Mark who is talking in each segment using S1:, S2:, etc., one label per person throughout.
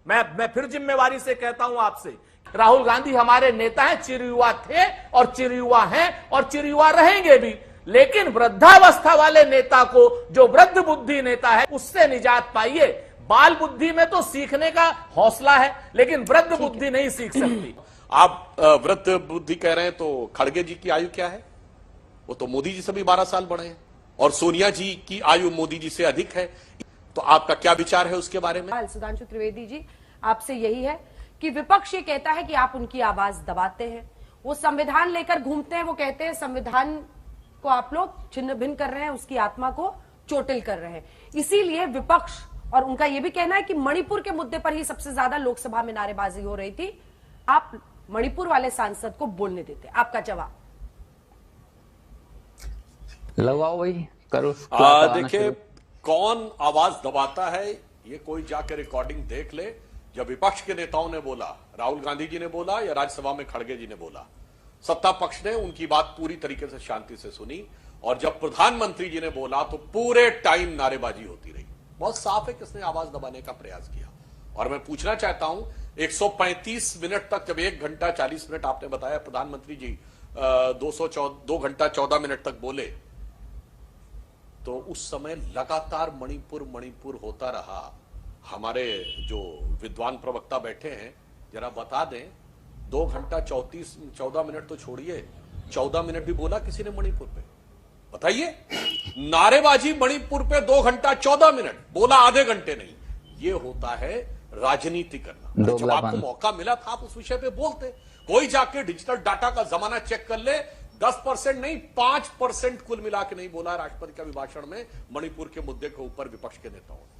S1: मैं फिर जिम्मेवारी से कहता हूं आपसे, राहुल गांधी हमारे नेता हैं, चिरयुवा थे और चिरयुवा हैं और चिरयुवा रहेंगे भी, लेकिन वृद्धावस्था वाले नेता को, जो वृद्ध बुद्धि नेता है, उससे निजात पाइए। बाल बुद्धि में तो सीखने का हौसला है, लेकिन वृद्ध बुद्धि नहीं सीख सकती।
S2: आप वृद्ध बुद्धि कह रहे हैं, तो खड़गे जी की आयु क्या है? वो तो मोदी जी से भी 12 साल बड़े हैं, और सोनिया जी की आयु मोदी जी से अधिक है। तो आपका क्या विचार है उसके बारे में?
S3: सुधांशु त्रिवेदी जी, आपसे यही है कि विपक्ष ये कहता है कि आप उनकी आवाज दबाते हैं, वो संविधान लेकर घूमते हैं, वो कहते हैं संविधान को आप लोग छिन्न भिन्न कर रहे हैं, उसकी आत्मा को चोटिल कर रहे हैं। इसीलिए विपक्ष, और उनका यह भी कहना है कि मणिपुर के मुद्दे पर ही सबसे ज्यादा लोकसभा में नारेबाजी हो रही थी, आप मणिपुर वाले सांसद को बोलने देते। आपका जवाब?
S4: लगाओ भाई, करो।
S2: देखिए, कौन आवाज दबाता है ये कोई जाकर रिकॉर्डिंग देख ले। जब विपक्ष के नेताओं ने बोला, राहुल गांधी जी ने बोला या राज्यसभा में खड़गे जी ने बोला, सत्ता पक्ष ने उनकी बात पूरी तरीके से शांति से सुनी, और जब प्रधानमंत्री जी ने बोला तो पूरे टाइम नारेबाजी होती रही। बहुत साफ है किसने आवाज दबाने का प्रयास किया। और मैं पूछना चाहता हूं, 135 मिनट तक, जब 1 घंटा 40 मिनट आपने बताया प्रधानमंत्री जी 2 घंटा 14 मिनट तक बोले, तो उस समय लगातार मणिपुर होता रहा। हमारे जो विद्वान प्रवक्ता बैठे हैं, जरा बता दें, 2 घंटा 14 मिनट तो छोड़िए, 14 मिनट भी बोला किसी ने मणिपुर पे? बताइए। नारेबाजी मणिपुर पे 2 घंटा 14 मिनट बोला, आधे घंटे नहीं। ये होता है राजनीति करना। जब आपको मौका मिला था आप उस विषय पे बोलते। कोई जाके डिजिटल डाटा का जमाना चेक कर ले, 10% नहीं 5% कुल मिला के नहीं बोला राष्ट्रपति के अभिभाषण में मणिपुर के मुद्दे के ऊपर विपक्ष के नेताओं ने।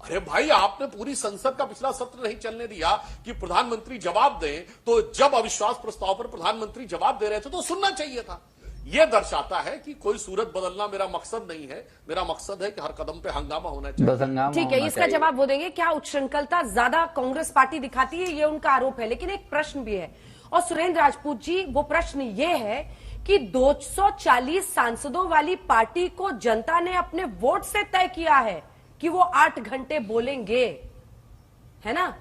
S2: अरे भाई, आपने पूरी संसद का पिछला सत्र नहीं चलने दिया कि प्रधानमंत्री जवाब दें, तो जब अविश्वास प्रस्ताव पर प्रधानमंत्री जवाब दे रहे थे तो सुनना चाहिए था। यह दर्शाता है कि कोई सूरत बदलना मेरा मकसद नहीं है। मेरा मकसद है कि हर कदम पे हंगामा होना चाहिए।
S3: ठीक है, इसका जवाब वो देंगे। क्या उच्छृंखलता ज्यादा कांग्रेस पार्टी दिखाती है, ये उनका आरोप है, लेकिन एक प्रश्न भी है। और सुरेंद्र राजपूत जी, वो प्रश्न ये है कि 240 सांसदों वाली पार्टी को जनता ने अपने वोट से तय किया है कि वो 8 घंटे बोलेंगे, है ना?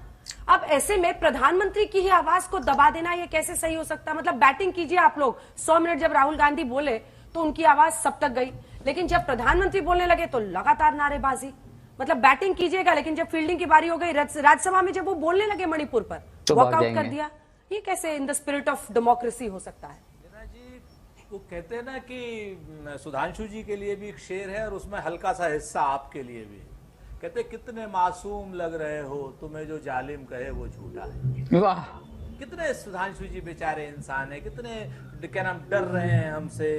S3: अब ऐसे में प्रधानमंत्री की ही आवाज को दबा देना ये कैसे सही हो सकता है? मतलब बैटिंग कीजिए आप लोग, 100 मिनट जब राहुल गांधी बोले तो उनकी आवाज सब तक गई, लेकिन जब प्रधानमंत्री बोलने लगे तो लगातार नारेबाजी। मतलब बैटिंग कीजिएगा, लेकिन जब फील्डिंग की बारी हो गई, राज्यसभा में जब वो बोलने लगे मणिपुर पर, तो वॉकआउट कर दिया। ये कैसे in the spirit of democracy हो सकता है?
S1: वो कहते हैं ना कि सुधांशु जी के लिए भी एक शेर है और उसमें हल्का सा हिस्सा आपके लिए भी। कहते कितने मासूम लग रहे हो, तुम्हें जो जालिम कहे वो झूठा है।
S4: वाह,
S1: कितने सुधांशु जी बेचारे इंसान है, कितने क्या नाम डर रहे हैं हमसे,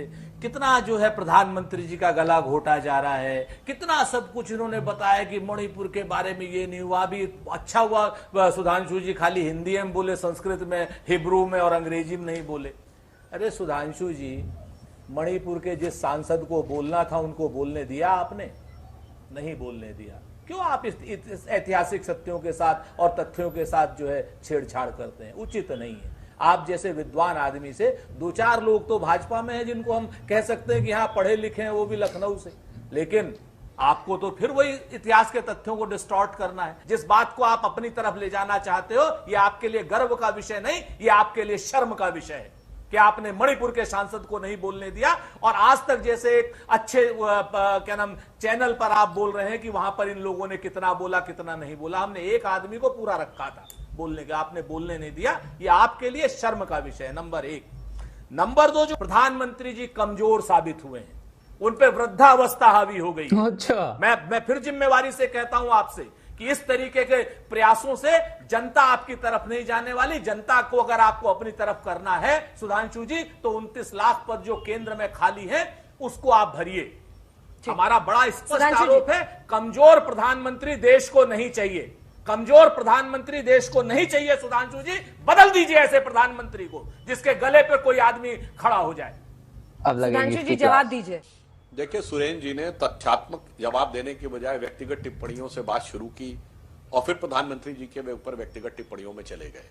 S1: कितना जो है प्रधानमंत्री जी का गला घोटा जा रहा है, कितना सब कुछ इन्होंने बताया कि मणिपुर के बारे में ये नहीं हुआ। भी अच्छा हुआ सुधांशु जी खाली हिंदी में बोले, संस्कृत में, हिब्रू में और अंग्रेजी में नहीं बोले। अरे सुधांशु जी, मणिपुर के जिस सांसद को बोलना था उनको बोलने दिया आपने? नहीं बोलने दिया। क्यों आप इस ऐतिहासिक सत्यों के साथ और तथ्यों के साथ जो है छेड़छाड़ करते हैं? उचित नहीं है। आप जैसे विद्वान आदमी से 2-4 लोग तो भाजपा में हैं जिनको हम कह सकते हैं कि हाँ पढ़े लिखे हैं, वो भी लखनऊ से, लेकिन आपको तो फिर वही इतिहास के तथ्यों को डिस्टॉर्ट करना है। जिस बात को आप अपनी तरफ ले जाना चाहते हो, ये आपके लिए गर्व का विषय नहीं, ये आपके लिए शर्म का विषय है कि आपने मणिपुर के सांसद को नहीं बोलने दिया। और आज तक जैसे एक अच्छे क्या नाम चैनल पर आप बोल रहे हैं कि वहां पर इन लोगों ने कितना बोला कितना नहीं बोला, हमने एक आदमी को पूरा रखा था बोलने का, आपने बोलने नहीं दिया। ये आपके लिए शर्म का विषय है, नंबर 1। नंबर 2, जो प्रधानमंत्री जी कमजोर साबित हुए हैं, उन पे वृद्धावस्था हावी हो गई।
S4: अच्छा,
S1: मैं फिर जिम्मेवारी से कहता हूं आपसे कि इस तरीके के प्रयासों से जनता आपकी तरफ नहीं जाने वाली। जनता को अगर आपको अपनी तरफ करना है सुधांशु जी, तो 29 लाख पद जो केंद्र में खाली है उसको आप भरिए। हमारा बड़ा स्पष्ट आरोप है, कमजोर प्रधानमंत्री देश को नहीं चाहिए। कमजोर प्रधानमंत्री देश को नहीं चाहिए। सुधांशु जी, बदल दीजिए ऐसे प्रधानमंत्री को जिसके गले पे कोई आदमी खड़ा हो जाए।
S4: अब
S3: सुधांशु जी जवाब दीजिए।
S2: देखिए, सुरेंद्र जी ने तथ्यात्मक जवाब देने के बजाय व्यक्तिगत टिप्पणियों से बात शुरू की और फिर प्रधानमंत्री जी के ऊपर व्यक्तिगत टिप्पणियों में चले गए।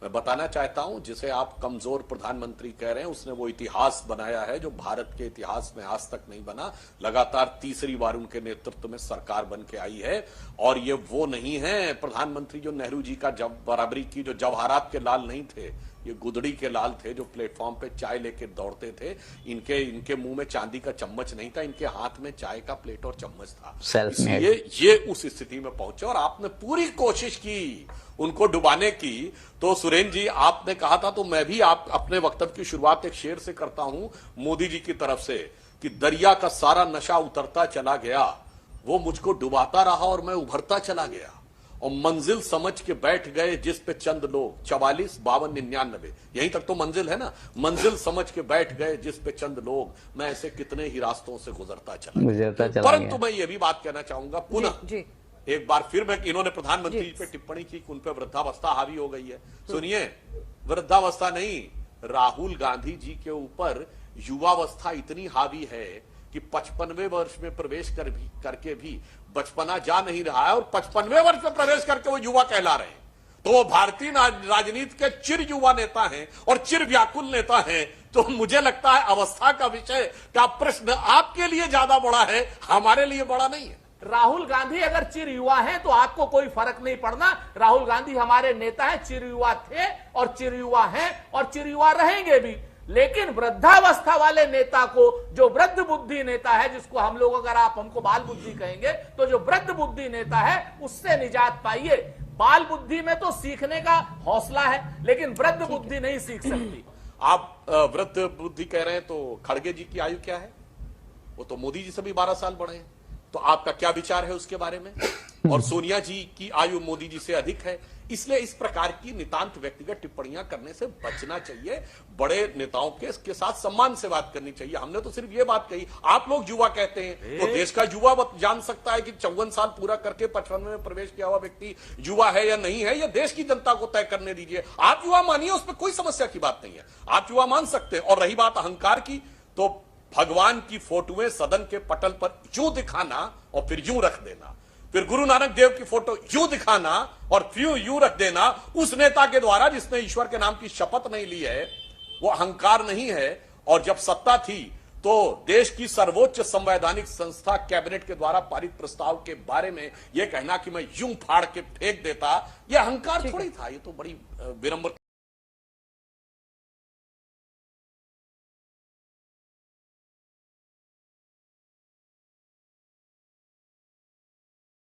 S2: मैं बताना चाहता हूं, जिसे आप कमजोर प्रधानमंत्री कह रहे हैं, उसने वो इतिहास बनाया है जो भारत के इतिहास में आज तक नहीं बना। लगातार तीसरी बार उनके नेतृत्व में सरकार बन के आई है, और ये वो नहीं है प्रधानमंत्री जो नेहरू जी का जब बराबरी की, जो जवाहरात के लाल नहीं थे, ये गुदड़ी के लाल थे जो प्लेटफॉर्म पे चाय लेके दौड़ते थे। इनके मुंह में चांदी का चम्मच नहीं था, इनके हाथ में चाय का प्लेट और चम्मच था। इसलिए ये उस स्थिति में पहुंचे, और आपने पूरी कोशिश की उनको डुबाने की। तो सुरेंद्र जी, आपने कहा था, तो मैं भी आप अपने वक्तव्य की शुरुआत एक शेर से करता हूं मोदी जी की तरफ से, कि दरिया का सारा नशा उतरता चला गया, वो मुझको डुबाता रहा और मैं उभरता चला गया, और मंजिल समझ के बैठ गए जिस पे चंद लोग, 44, 52, 99, यहीं तक तो मंजिल है ना। मंजिल समझ के बैठ गए जिस पे चंद लोग, मैं ऐसे कितने ही रास्तों से गुजरता चला। परंतु मैं ये भी बात कहना चाहूंगा पुनः एक बार फिर, मैं इन्होंने प्रधानमंत्री जी पे टिप्पणी की कि उन पे वृद्धावस्था हावी हो गई है। सुनिए, वृद्धावस्था नहीं, राहुल गांधी जी के ऊपर युवावस्था इतनी हावी है कि 55वें वर्ष में प्रवेश करके भी बचपना जा नहीं रहा है, और 55वें वर्ष में प्रवेश करके वो युवा कहला रहे हैं। तो वो भारतीय राजनीति के चिर युवा नेता हैं और चिर व्याकुल नेता हैं। तो मुझे लगता है अवस्था का विषय का प्रश्न आपके लिए ज्यादा बड़ा है, हमारे लिए बड़ा नहीं है।
S1: राहुल गांधी अगर चिर युवा हैं तो आपको कोई फर्क नहीं पड़ना। राहुल गांधी हमारे नेता हैं, चिर युवा थे और चिर युवा हैं और चिर युवा रहेंगे भी। लेकिन वृद्धावस्था वाले नेता को, जो वृद्ध बुद्धि नेता है, जिसको हम लोग, अगर आप हमको बाल बुद्धि कहेंगे, तो जो वृद्ध बुद्धि नेता है उससे निजात पाइए। बाल बुद्धि में तो सीखने का हौसला है, लेकिन वृद्ध बुद्धि नहीं सीख सकती।
S2: आप वृद्ध बुद्धि कह रहे हैं, तो खड़गे जी की आयु क्या है? वो तो मोदी जी से भी 12 साल बड़े हैं। तो आपका क्या विचार है उसके बारे में? और सोनिया जी की आयु मोदी जी से अधिक है। इसलिए इस प्रकार की नितांत व्यक्तिगत टिप्पणियां करने से बचना चाहिए। बड़े नेताओं के साथ सम्मान से बात करनी चाहिए। हमने तो सिर्फ ये बात कही, आप लोग युवा कहते हैं, तो देश का युवा जान सकता है कि 54 साल पूरा करके 55 में प्रवेश किया हुआ व्यक्ति युवा है या नहीं है, यह देश की जनता को तय करने दीजिए। आप युवा मानिए, उस पर कोई समस्या की बात नहीं है, आप युवा मान सकते हैं। और रही बात अहंकार की, तो भगवान की फोटोएं सदन के पटल पर यूं दिखाना और फिर यूं रख देना, फिर गुरु नानक देव की फोटो यूं दिखाना और फिर यूं रख देना, उस नेता के द्वारा जिसने ईश्वर के नाम की शपथ नहीं ली है, वो अहंकार नहीं है। और जब सत्ता थी तो देश की सर्वोच्च संवैधानिक संस्था कैबिनेट के द्वारा पारित प्रस्ताव के बारे में यह कहना कि मैं यूं फाड़ के फेंक देता, यह अहंकार थोड़ी था, ये तो बड़ी विनम्र